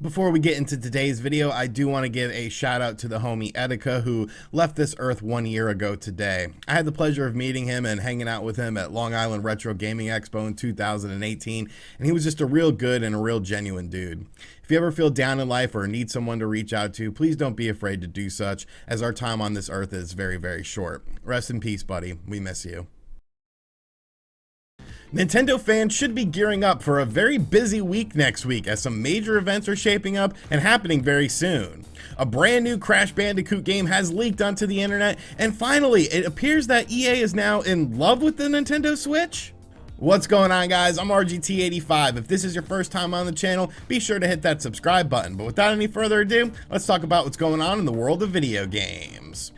Before we get into today's video, I do want to give a shout out to the homie Etika, who left this earth 1 year ago today. I had the pleasure of meeting him and hanging out with him at Long Island Retro Gaming Expo in 2018, and he was just a real good and a real genuine dude. If you ever feel down in life or need someone to reach out to, please don't be afraid to do such, as our time on this earth is very, very short. Rest in peace, buddy. We miss you. Nintendo fans should be gearing up for a very busy week next week, as some major events are shaping up and happening very soon. A brand new Crash Bandicoot game has leaked onto the internet, and finally, it appears that EA is now in love with the Nintendo Switch. What's going on, guys? I'm RGT85. If this is your first time on the channel, be sure to hit that subscribe button. But without any further ado, let's talk about what's going on in the world of video games.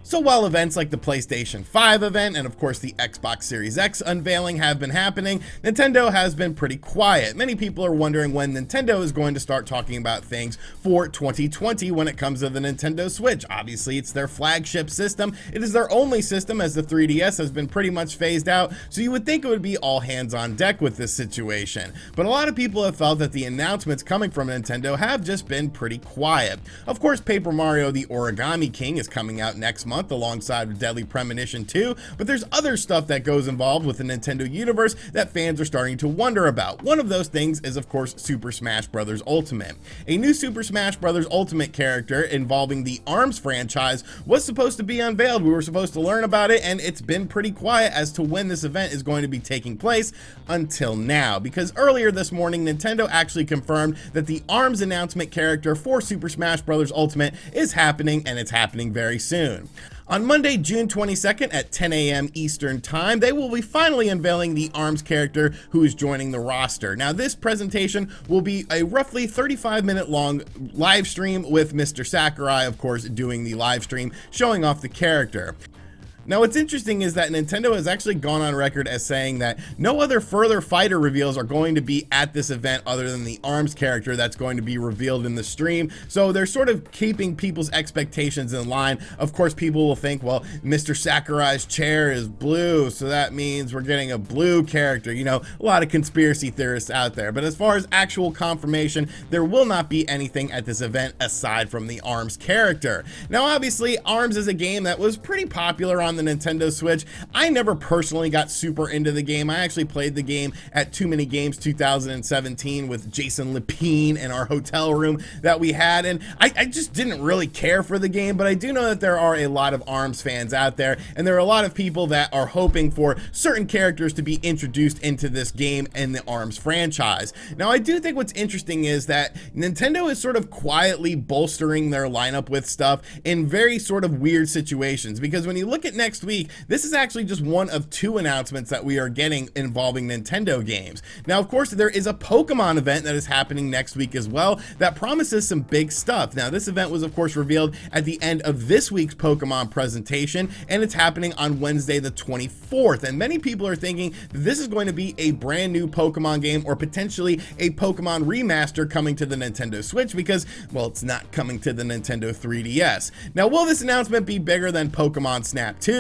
So while events like the PlayStation 5 event and of course the Xbox Series X unveiling have been happening, Nintendo has been pretty quiet. Many people are wondering when Nintendo is going to start talking about things for 2020 when it comes to the Nintendo Switch. Obviously, it's their flagship system. It is their only system, as the 3DS has been pretty much phased out, so you would think it would be all hands on deck with this situation. But a lot of people have felt that the announcements coming from Nintendo have just been pretty quiet. Of course, Paper Mario the Origami King is coming out next month alongside Deadly Premonition 2, but there's other stuff that goes involved with the Nintendo universe that fans are starting to wonder about. One of those things is of course Super Smash Bros. Ultimate. A new Super Smash Bros. Ultimate character involving the ARMS franchise was supposed to be unveiled. We were supposed to learn about it, and it's been pretty quiet as to when this event is going to be taking place until now, because earlier this morning Nintendo actually confirmed that the ARMS announcement character for Super Smash Bros. Ultimate is happening, and it's happening very soon. On Monday, June 22nd at 10 a.m. Eastern Time, they will be finally unveiling the ARMS character who is joining the roster. Now, this presentation will be a roughly 35-minute long live stream with Mr. Sakurai, of course, doing the live stream, showing off the character. Now, what's interesting is that Nintendo has actually gone on record as saying that no other further fighter reveals are going to be at this event other than the ARMS character that's going to be revealed in the stream. So they're sort of keeping people's expectations in line. Of course, people will think, well, Mr. Sakurai's chair is blue, so that means we're getting a blue character. You know, a lot of conspiracy theorists out there. But as far as actual confirmation, there will not be anything at this event aside from the ARMS character. Now, obviously, ARMS is a game that was pretty popular on the Nintendo Switch. I never personally got super into the game. I actually played the game at Too Many Games 2017 with Jason Lepine in our hotel room that we had, and I just didn't really care for the game, but I do know that there are a lot of ARMS fans out there, and there are a lot of people that are hoping for certain characters to be introduced into this game and the ARMS franchise. Now, I do think what's interesting is that Nintendo is sort of quietly bolstering their lineup with stuff in very sort of weird situations, because when you look at next week, this is actually just one of two announcements that we are getting involving Nintendo games. Now, of course, there is a Pokemon event that is happening next week as well that promises some big stuff. Now, this event was of course revealed at the end of this week's Pokemon presentation, and it's happening on Wednesday the 24th, and many people are thinking that this is going to be a brand new Pokemon game or potentially a Pokemon remaster coming to the Nintendo Switch, because, well, it's not coming to the Nintendo 3DS. Now, will this announcement be bigger than Pokemon Snap 2?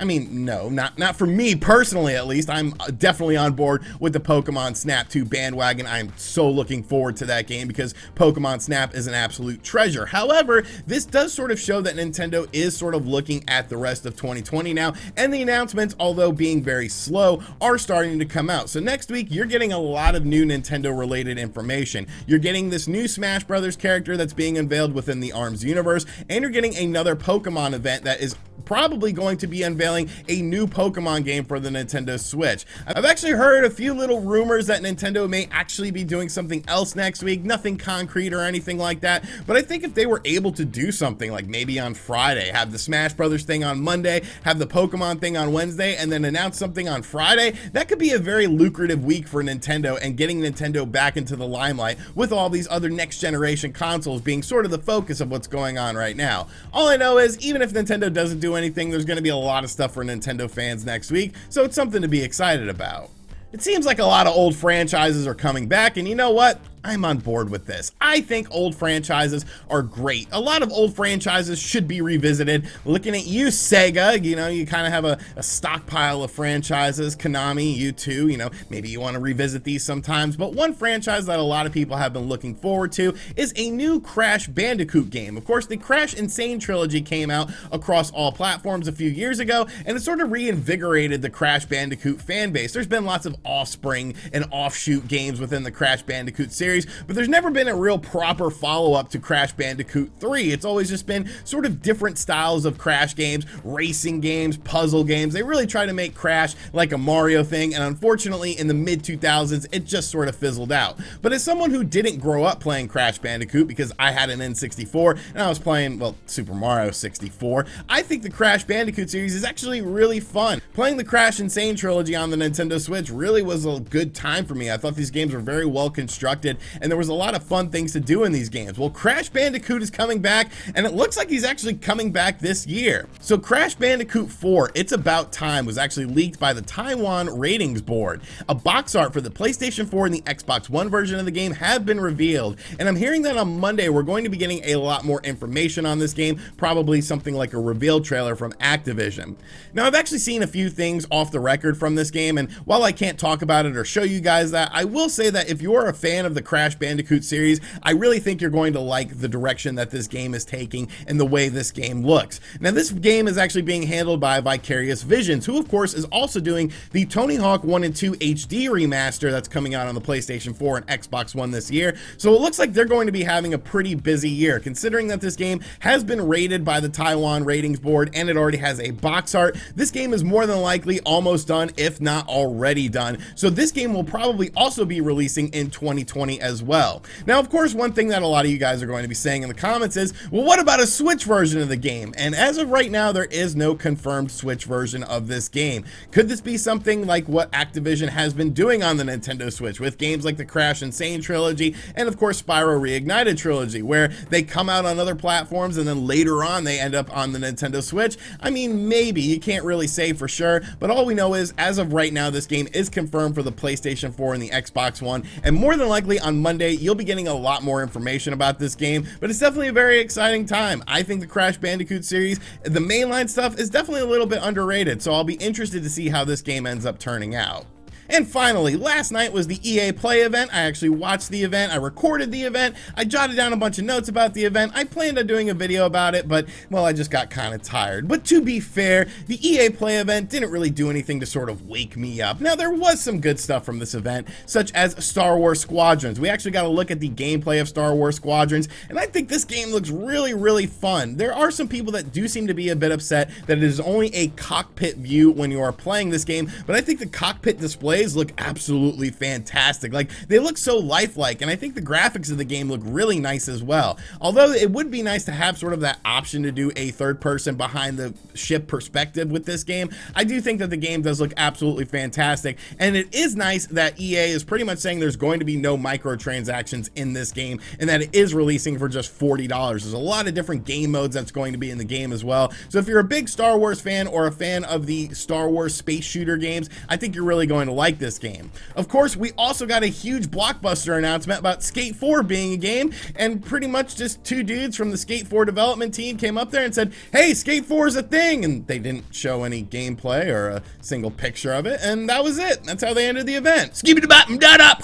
I mean, no, not for me personally, at least. I'm definitely on board with the Pokemon Snap 2 bandwagon. I'm so looking forward to that game because Pokemon Snap is an absolute treasure. However, this does sort of show that Nintendo is sort of looking at the rest of 2020 now, and the announcements, although being very slow, are starting to come out. So next week, you're getting a lot of new Nintendo-related information. You're getting this new Smash Brothers character that's being unveiled within the ARMS universe, and you're getting another Pokemon event that is probably going to be unveiling a new Pokemon game for the Nintendo Switch. I've actually heard a few little rumors that Nintendo may actually be doing something else next week, nothing concrete or anything like that, but I think if they were able to do something like maybe on Friday, have the Smash Brothers thing on Monday, have the Pokemon thing on Wednesday, and then announce something on Friday, that could be a very lucrative week for Nintendo and getting Nintendo back into the limelight with all these other next generation consoles being sort of the focus of what's going on right now. All I know is even if Nintendo doesn't do anything, there's going to be a lot of stuff for Nintendo fans next week, so it's something to be excited about. It seems like a lot of old franchises are coming back, and you know what? I'm on board with this. I think old franchises are great. A lot of old franchises should be revisited. Looking at you, Sega, you know, you kind of have a stockpile of franchises. Konami, you too, you know, maybe you want to revisit these sometimes. But one franchise that a lot of people have been looking forward to is a new Crash Bandicoot game. Of course, the Crash Insane trilogy came out across all platforms a few years ago, and it sort of reinvigorated the Crash Bandicoot fan base. There's been lots of offspring and offshoot games within the Crash Bandicoot series, but there's never been a real proper follow-up to Crash Bandicoot 3. It's always just been sort of different styles of Crash games, racing games, puzzle games. They really try to make Crash like a Mario thing, and unfortunately in the mid-2000s it just sort of fizzled out. But as someone who didn't grow up playing Crash Bandicoot, because I had an N64 and I was playing, well, Super Mario 64, I think the Crash Bandicoot series is actually really fun. Playing the Crash Insane trilogy on the Nintendo Switch really was a good time for me. I thought these games were very well constructed and there was a lot of fun things to do in these games. Well, Crash Bandicoot is coming back, and it looks like he's actually coming back this year. So Crash Bandicoot 4, It's About Time, was actually leaked by the Taiwan Ratings Board. A box art for the PlayStation 4 and the Xbox One version of the game have been revealed, and I'm hearing that on Monday we're going to be getting a lot more information on this game, probably something like a reveal trailer from Activision. Now, I've actually seen a few things off the record from this game, and while I can't talk about it or show you guys that, I will say that if you're a fan of the Crash Bandicoot series, I really think you're going to like the direction that this game is taking and the way this game looks. Now, this game is actually being handled by Vicarious Visions, who of course is also doing the Tony Hawk 1 and 2 HD remaster that's coming out on the PlayStation 4 and Xbox One this year. So it looks like they're going to be having a pretty busy year, considering that this game has been rated by the Taiwan Ratings Board and it already has a box art. This game is more than likely almost done, if not already done. So this game will probably also be releasing in 2020 as well. Now, of course, one thing that a lot of you guys are going to be saying in the comments is, well, what about a Switch version of the game? And as of right now, there is no confirmed Switch version of this game. Could this be something like what Activision has been doing on the Nintendo Switch with games like the Crash Insane trilogy and of course Spyro Reignited trilogy, where they come out on other platforms and then later on they end up on the Nintendo Switch? I mean, maybe. You can't really say for sure, but all we know is as of right now, this game is confirmed for the PlayStation 4 and the Xbox One, and more than likely on Monday you'll be getting a lot more information about this game. But it's definitely a very exciting time. I think the Crash Bandicoot series, the mainline stuff, is definitely a little bit underrated, so I'll be interested to see how this game ends up turning out. And finally, last night was the EA Play event. I actually watched the event, I recorded the event, I jotted down a bunch of notes about the event. I planned on doing a video about it, but, well, I just got kind of tired. But to be fair, the EA Play event didn't really do anything to sort of wake me up. Now, there was some good stuff from this event, such as Star Wars Squadrons. We actually got a look at the gameplay of Star Wars Squadrons, and I think this game looks really, really fun. There are some people that do seem to be a bit upset that it is only a cockpit view when you are playing this game, but I think the cockpit displays look absolutely fantastic. Like, they look so lifelike, and I think the graphics of the game look really nice as well. Although it would be nice to have sort of that option to do a third person behind the ship perspective with this game, I do think that the game does look absolutely fantastic, and it is nice that EA is pretty much saying there's going to be no microtransactions in this game, and that it is releasing for just $40. There's a lot of different game modes that's going to be in the game as well. So if you're a big Star Wars fan or a fan of the Star Wars space shooter games, I think you're really going to like this game. Of course, we also got a huge blockbuster announcement about Skate 4 being a game, and pretty much just two dudes from the Skate 4 development team came up there and said, hey, Skate 4 is a thing, and they didn't show any gameplay or a single picture of it, and that was it. That's how they ended the event. Skibidi-bop-and-da-da!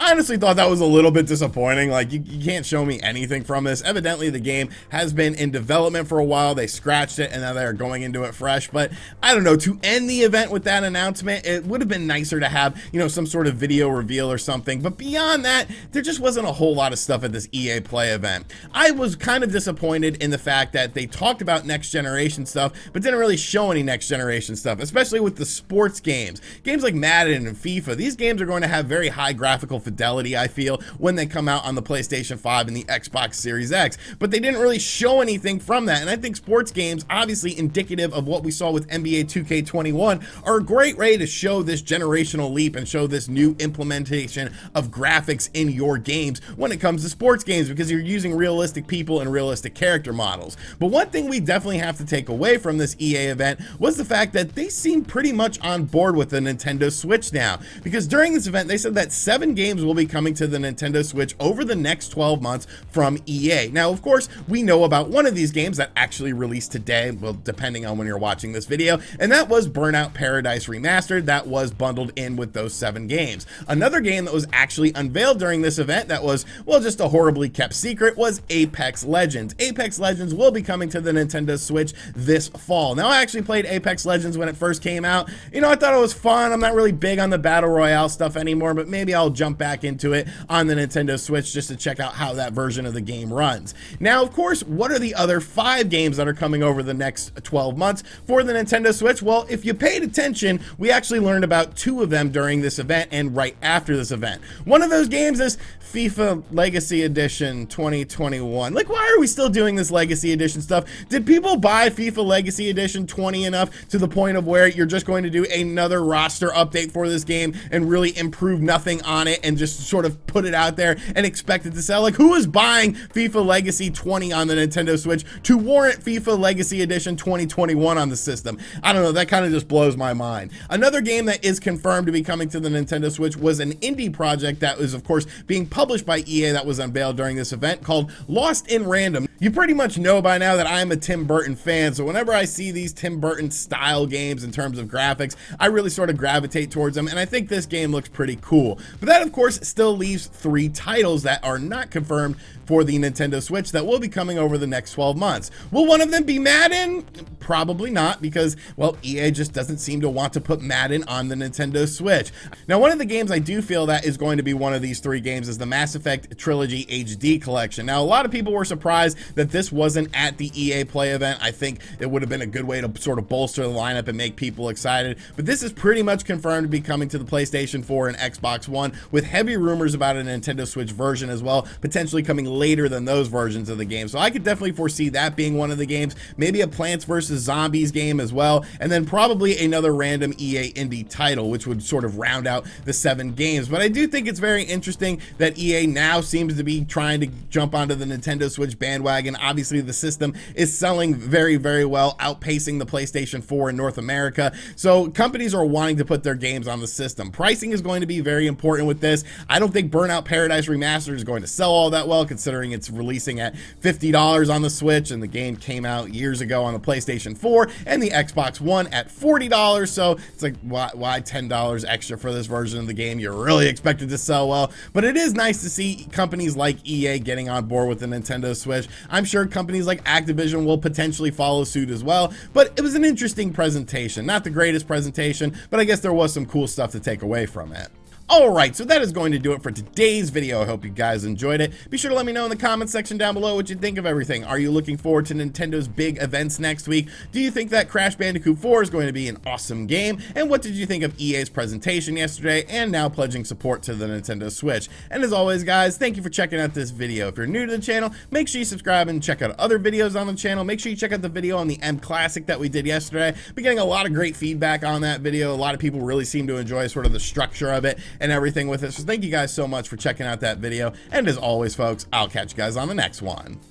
I honestly thought that was a little bit disappointing. Like, you can't show me anything from this. Evidently, the game has been in development for a while. They scratched it, and now they're going into it fresh. But I don't know, to end the event with that announcement, it would have been nicer to have, you know, some sort of video reveal or something. But beyond that, there just wasn't a whole lot of stuff at this EA Play event. I was kind of disappointed in the fact that they talked about next generation stuff, but didn't really show any next generation stuff, especially with the sports games. Games like Madden and FIFA, these games are going to have very high graphical fidelity, I feel, when they come out on the PlayStation 5 and the Xbox Series X, but they didn't really show anything from that. And I think sports games, obviously indicative of what we saw with NBA 2K21, are a great way to show this generational leap and show this new implementation of graphics in your games when it comes to sports games, because you're using realistic people and realistic character models. But one thing we definitely have to take away from this EA event was the fact that they seem pretty much on board with the Nintendo Switch now, because during this event they said that 7 games games will be coming to the Nintendo Switch over the next 12 months from EA. Now, of course, we know about one of these games that actually released today, well, depending on when you're watching this video, and that was Burnout Paradise Remastered. That was bundled in with those 7 games. Another game that was actually unveiled during this event that was, well, just a horribly kept secret was Apex Legends. Apex Legends will be coming to the Nintendo Switch this fall. Now, I actually played Apex Legends when it first came out. You know, I thought it was fun. I'm not really big on the Battle Royale stuff anymore, but maybe I'll jump back into it on the Nintendo Switch just to check out how that version of the game runs. Now, of course, what are the other 5 games that are coming over the next 12 months for the Nintendo Switch? Well, if you paid attention, we actually learned about 2 of them during this event and right after this event. One of those games is FIFA Legacy Edition 2021. Like, why are we still doing this Legacy Edition stuff? Did people buy FIFA Legacy Edition 20 enough to the point of where you're just going to do another roster update for this game and really improve nothing on it and just sort of put it out there and expect it to sell? Like, who is buying FIFA Legacy 20 on the Nintendo Switch to warrant FIFA Legacy Edition 2021 on the system? I don't know, that kind of just blows my mind. Another game that is confirmed to be coming to the Nintendo Switch was an indie project that was, of course, being published by EA that was unveiled during this event called Lost in Random. You pretty much know by now that I'm a Tim Burton fan, so whenever I see these Tim Burton style games in terms of graphics, I really sort of gravitate towards them, and I think this game looks pretty cool. But that, of course, still leaves 3 titles that are not confirmed for the Nintendo Switch that will be coming over the next 12 months. Will one of them be Madden? Probably not, because, well, EA just doesn't seem to want to put Madden on the Nintendo Switch. Now, one of the games I do feel that is going to be one of these 3 games is the Mass Effect Trilogy HD Collection. Now, a lot of people were surprised that this wasn't at the EA Play event. I think it would have been a good way to sort of bolster the lineup and make people excited, but this is pretty much confirmed to be coming to the PlayStation 4 and Xbox One, with heavy rumors about a Nintendo Switch version as well, potentially coming later than those versions of the game. So I could definitely foresee that being one of the games, maybe a Plants vs. Zombies game as well, and then probably another random EA indie title, which would sort of round out the 7 games. But I do think it's very interesting that EA now seems to be trying to jump onto the Nintendo Switch bandwagon. Obviously, the system is selling very, very well, outpacing the PlayStation 4 in North America. So companies are wanting to put their games on the system. Pricing is going to be very important with this. I don't think Burnout Paradise Remastered is going to sell all that well, considering it's releasing at $50 on the Switch, and the game came out years ago on the PlayStation 4 and the Xbox One at $40. So it's like, why $10 extra for this version of the game? You really expect it to sell well. But it is nice to see companies like EA getting on board with the Nintendo Switch. I'm sure companies like Activision will potentially follow suit as well. But it was an interesting presentation. Not the greatest presentation, but I guess there was some cool stuff to take away from it. Alright, so that is going to do it for today's video. I hope you guys enjoyed it. Be sure to let me know in the comment section down below what you think of everything. Are you looking forward to Nintendo's big events next week? Do you think that Crash Bandicoot 4 is going to be an awesome game? And what did you think of EA's presentation yesterday and now pledging support to the Nintendo Switch? And as always, guys, thank you for checking out this video. If you're new to the channel, make sure you subscribe and check out other videos on the channel. Make sure you check out the video on the M Classic that we did yesterday. Been getting a lot of great feedback on that video. A lot of people really seem to enjoy sort of the structure of it and everything with it. So thank you guys so much for checking out that video. And as always, folks, I'll catch you guys on the next one.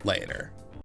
Later.